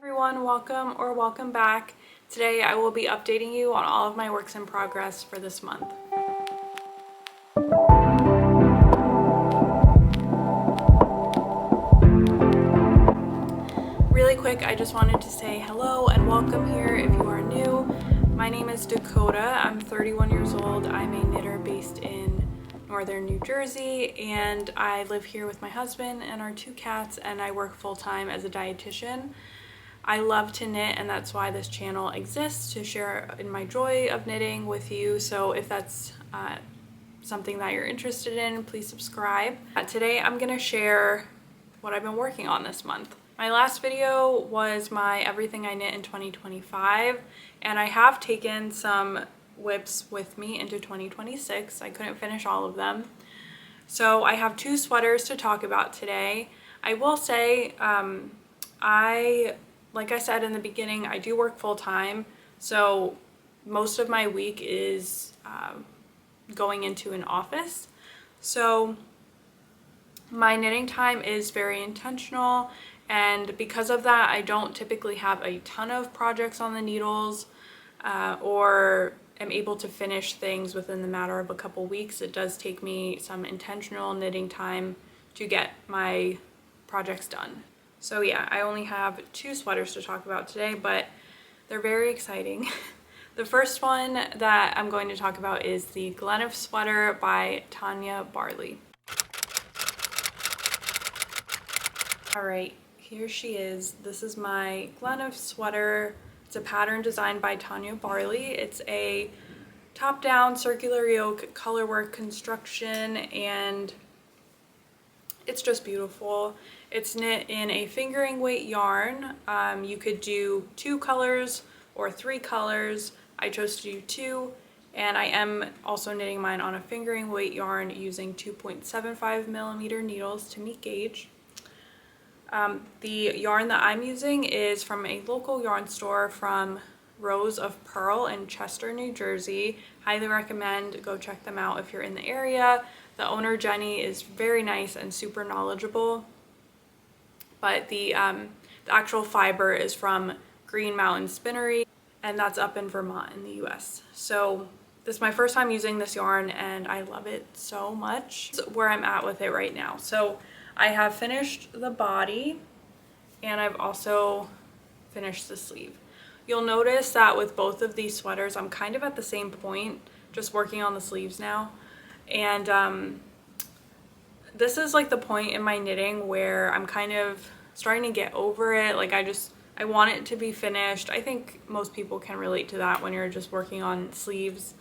Everyone, welcome back. Today I will be updating you on all of my works in progress for this month. Really quick, I just wanted to say hello and welcome here if you are new. My name is Dakota. I'm 31 years old. I'm a knitter based in northern New Jersey, and I live here with my husband and our 2 cats, and I work full-time as a dietitian. I love to knit, and that's why this channel exists, to share in my joy of knitting with you. So if that's something that you're interested in, please subscribe. Today I'm gonna share what I've been working on this month. My last video was my everything I knit in 2025, and I have taken some WIPs with me into 2026. I couldn't finish all of them. So I have 2 sweaters to talk about today. I will say, like I said in the beginning, I do work full-time, so most of my week is going into an office. So my knitting time is very intentional, and because of that, I don't typically have a ton of projects on the needles or am able to finish things within the matter of a couple weeks. It does take me some intentional knitting time to get my projects done. So yeah, I only have 2 sweaters to talk about today, but they're very exciting. The first one that I'm going to talk about is the Gleniff sweater by Tanya Barley. All right, here she is. This is my Gleniff sweater. It's a pattern designed by Tanya Barley. It's a top-down circular yoke colorwork construction, and it's just beautiful. It's knit in a fingering weight yarn. You could do 2 colors or 3 colors. I chose to do 2, and I am also knitting mine on a fingering weight yarn using 2.75mm needles to meet gauge. The yarn that I'm using is from a local yarn store from Rose of Pearl in Chester, New Jersey. Highly recommend, go check them out if you're in the area. The owner, Jenny, is very nice and super knowledgeable. But the actual fiber is from Green Mountain Spinnery, and that's up in Vermont in the US. So this is my first time using this yarn, and I love it so much. This is where I'm at with it right now. So I have finished the body, and I've also finished the sleeve. You'll notice that with both of these sweaters, I'm kind of at the same point, just working on the sleeves now. And this is like the point in my knitting where I'm kind of starting to get over it. Like I want it to be finished. I think most people can relate to that when you're just working on sleeves,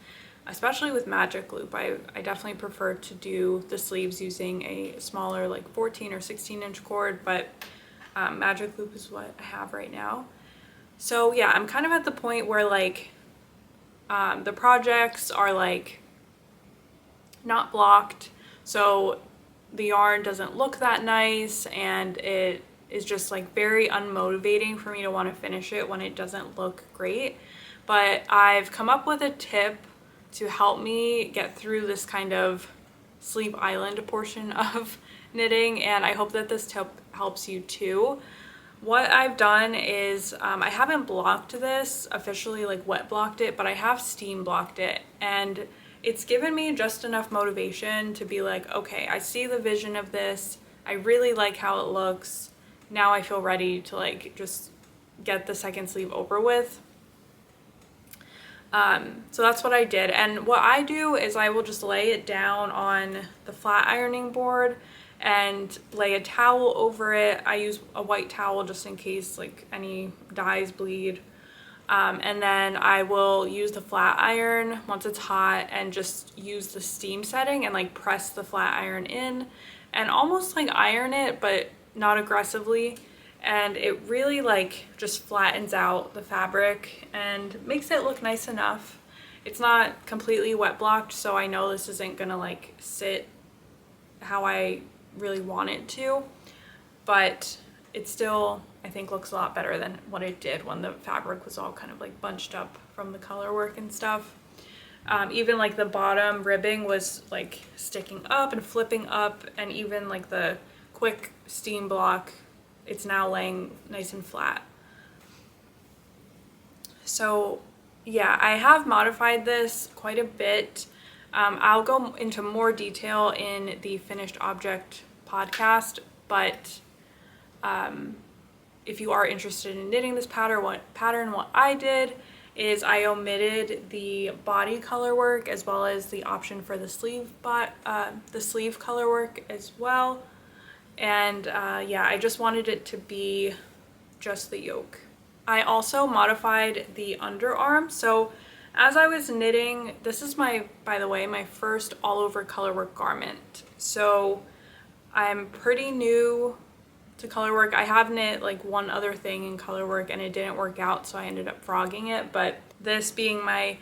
especially with magic loop. I definitely prefer to do the sleeves using a smaller, like 14 or 16 inch cord, but magic loop is what I have right now. So yeah, I'm kind of at the point where like the projects are like not blocked, so the yarn doesn't look that nice, and it is just like very unmotivating for me to want to finish it when it doesn't look great. But I've come up with a tip to help me get through this kind of sleeve island portion of knitting, and I hope that this tip helps you too. What I've done is I haven't blocked this officially, like wet blocked it, but I have steam blocked it, and it's given me just enough motivation to be like, okay, I see the vision of this. I really like how it looks. Now I feel ready to like just get the second sleeve over with. So that's what I did. And what I do is I will just lay it down on the flat ironing board and lay a towel over it. I use a white towel just in case like any dyes bleed. And then I will use the flat iron once it's hot and just use the steam setting and like press the flat iron in and almost like iron it, but not aggressively. And it really like just flattens out the fabric and makes it look nice enough. It's not completely wet blocked, so I know this isn't gonna like sit how I really want it to, but it still, I think, looks a lot better than what it did when the fabric was all kind of like bunched up from the color work and stuff. Even like the bottom ribbing was like sticking up and flipping up, and even like the quick steam block, it's now laying nice and flat. So yeah, I have modified this quite a bit. I'll go into more detail in the finished object podcast, but if you are interested in knitting this pattern, what I did is I omitted the body color work as well as the option for the sleeve color work as well. And yeah, I just wanted it to be just the yoke. I also modified the underarm. So as I was knitting, this is by the way, my first all over colorwork garment. So I'm pretty new to colorwork. I have knit like one other thing in colorwork and it didn't work out, so I ended up frogging it. But this being my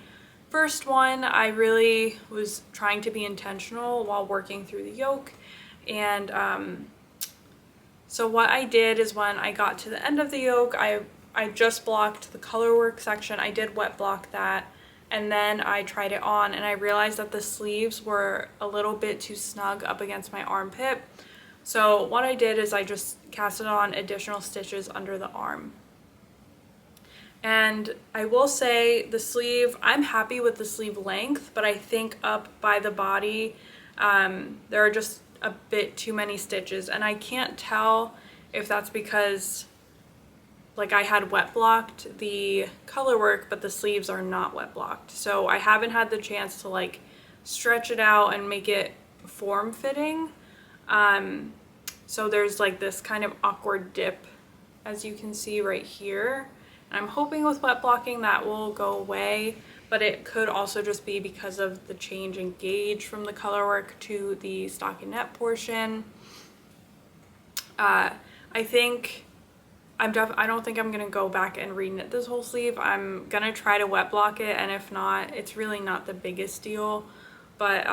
first one, I really was trying to be intentional while working through the yoke. And so what I did is when I got to the end of the yoke, I just blocked the colorwork section. I did wet block that, and then I tried it on and I realized that the sleeves were a little bit too snug up against my armpit. So what I did is I just casted on additional stitches under the arm. And I will say the sleeve, I'm happy with the sleeve length, but I think up by the body, there are just a bit too many stitches, and I can't tell if that's because like I had wet blocked the color work, but the sleeves are not wet blocked. So I haven't had the chance to like stretch it out and make it form fitting. So there's like this kind of awkward dip, as you can see right here. And I'm hoping with wet blocking that will go away, but it could also just be because of the change in gauge from the color work to the stockinette portion. I don't think I'm gonna go back and reknit this whole sleeve. I'm gonna try to wet block it, and if not, it's really not the biggest deal. But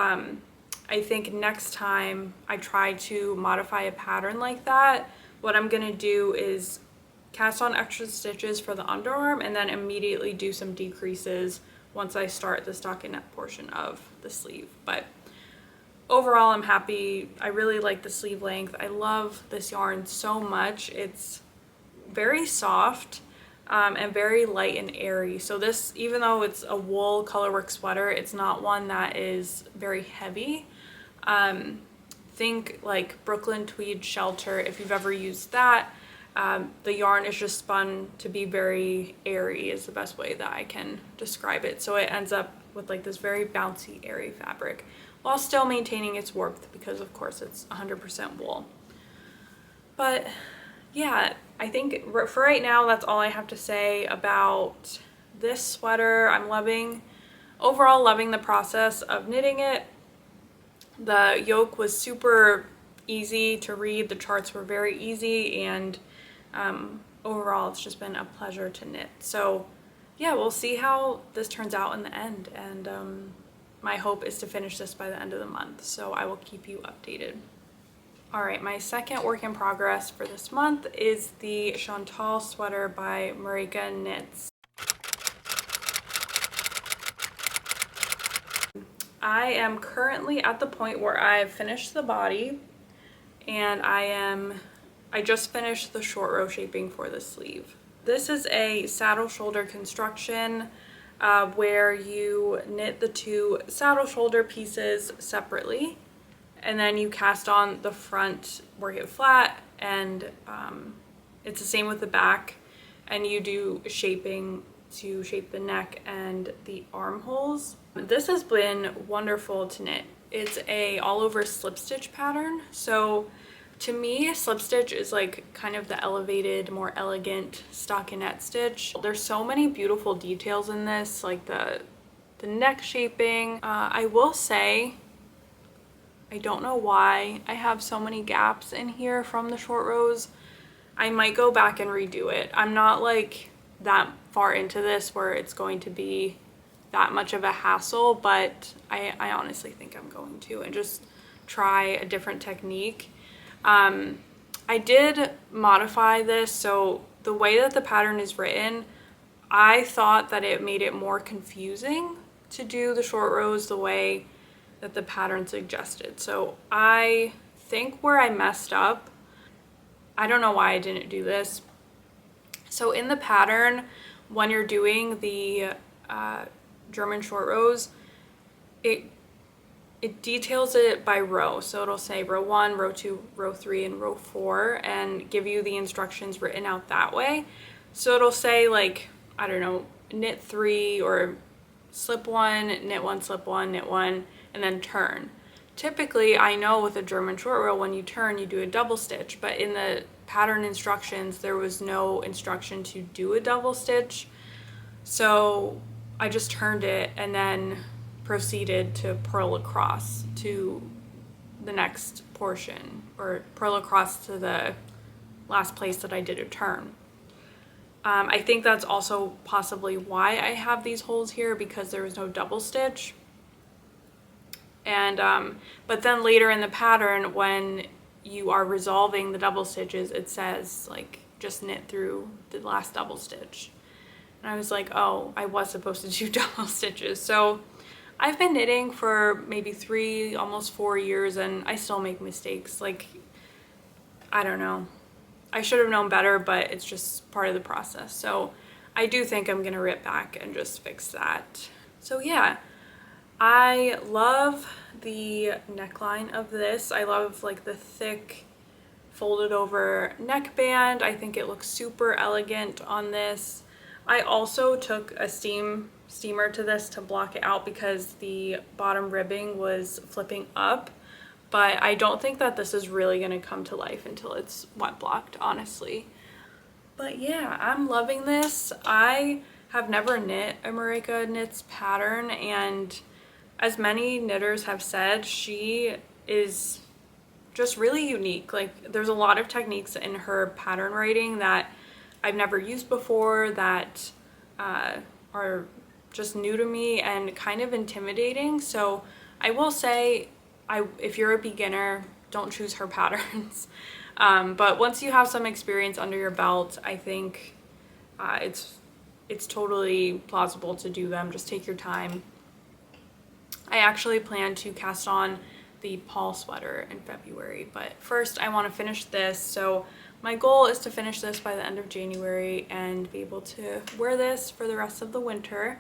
I think next time I try to modify a pattern like that, what I'm gonna do is cast on extra stitches for the underarm and then immediately do some decreases once I start the stockinette portion of the sleeve. But overall, I'm happy. I really like the sleeve length. I love this yarn so much. It's very soft and very light and airy. So this, even though it's a wool colorwork sweater, it's not one that is very heavy. Think like Brooklyn Tweed Shelter, if you've ever used that. The yarn is just spun to be very airy is the best way that I can describe it. So it ends up with like this very bouncy, airy fabric while still maintaining its warmth because of course it's 100% wool. But yeah, I think for right now, that's all I have to say about this sweater. I'm overall loving the process of knitting it. The yoke was super easy to read. The charts were very easy, and overall it's just been a pleasure to knit. So yeah, we'll see how this turns out in the end, and my hope is to finish this by the end of the month, so I will keep you updated. All right, my second work in progress for this month is the Chantal sweater by Marika Knits. I am currently at the point where I've finished the body, and I just finished the short row shaping for the sleeve. This is a saddle shoulder construction where you knit the two saddle shoulder pieces separately, and then you cast on the front, work it flat, and it's the same with the back, and you do shaping to shape the neck and the armholes. This has been wonderful to knit. It's a all over slip stitch pattern. So to me, slip stitch is like kind of the elevated, more elegant stockinette stitch. There's so many beautiful details in this, like the neck shaping. I will say, I don't know why I have so many gaps in here from the short rows. I might go back and redo it. I'm not like that far into this where it's going to be that much of a hassle, but I honestly think I'm going to, and just try a different technique. I did modify this, so the way that the pattern is written, I thought that it made it more confusing to do the short rows the way that the pattern suggested. So I think where I messed up, I don't know why I didn't do this. So in the pattern, when you're doing the German short rows, it details it by row. So it'll say row 1, row 2, row 3, and row 4, and give you the instructions written out that way. So it'll say, like, I don't know, knit 3 or slip 1, knit 1, slip 1, knit 1, and then turn. Typically, I know with a German short row, when you turn, you do a double stitch, but in the pattern instructions, there was no instruction to do a double stitch. So I just turned it and then proceeded to purl across to the next portion, or purl across to the last place that I did a turn. I think that's also possibly why I have these holes here, because there was no double stitch. And but then later in the pattern, when you are resolving the double stitches, it says, like, just knit through the last double stitch. And I was like, oh, I was supposed to do double stitches. So I've been knitting for maybe 3, almost 4 years, and I still make mistakes. Like, I don't know. I should have known better, but it's just part of the process. So I do think I'm gonna rip back and just fix that. So yeah, I love the neckline of this. I love, like, the thick folded over neckband. I think it looks super elegant on this. I also took a steamer to this to block it out because the bottom ribbing was flipping up, but I don't think that this is really going to come to life until it's wet blocked, honestly. But yeah, I'm loving this. I have never knit a Marika Knits pattern, and as many knitters have said, she is just really unique. Like, there's a lot of techniques in her pattern writing that I've never used before, that are just new to me and kind of intimidating. So I will say, if you're a beginner, don't choose her patterns. But once you have some experience under your belt, I think it's totally plausible to do them. Just take your time. I actually plan to cast on the Paul sweater in February, but first I want to finish this. So my goal is to finish this by the end of January and be able to wear this for the rest of the winter.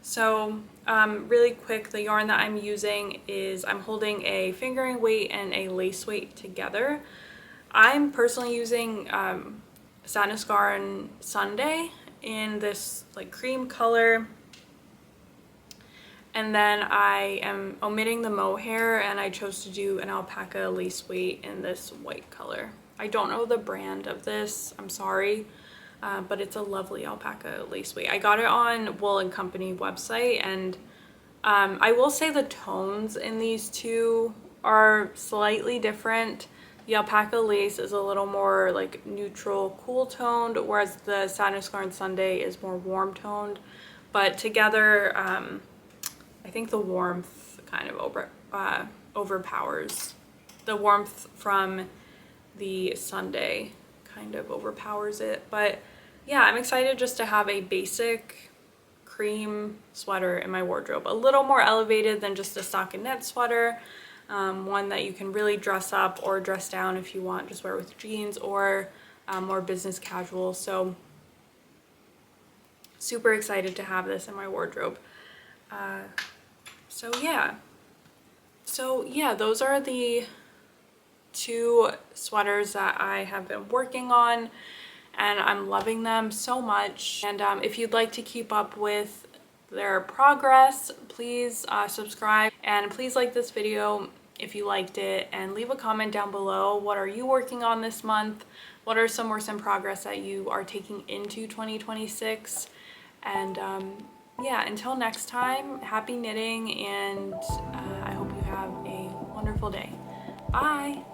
So really quick, the yarn that I'm using is, I'm holding a fingering weight and a lace weight together. I'm personally using Satisgarn Sunday in this, like, cream color. And then I am omitting the mohair, and I chose to do an alpaca lace weight in this white color. I don't know the brand of this, I'm sorry, but it's a lovely alpaca lace weight. I got it on Wool & Company website, and I will say the tones in these two are slightly different. The alpaca lace is a little more, like, neutral, cool toned, whereas the Satisgarn Sunday is more warm toned. But together, I think the warmth kind of overpowers. The warmth from the Sunday kind of overpowers it. But yeah, I'm excited just to have a basic cream sweater in my wardrobe. A little more elevated than just a stockinette sweater. One that you can really dress up or dress down if you want, just wear with jeans, or more business casual. So super excited to have this in my wardrobe. So yeah, those are the 2 sweaters that I have been working on, and I'm loving them so much. And if you'd like to keep up with their progress, please subscribe, and please like this video if you liked it, and leave a comment down below. What are you working on this month? What are some works in progress that you are taking into 2026? And yeah, until next time, happy knitting, and I hope you have a wonderful day. Bye!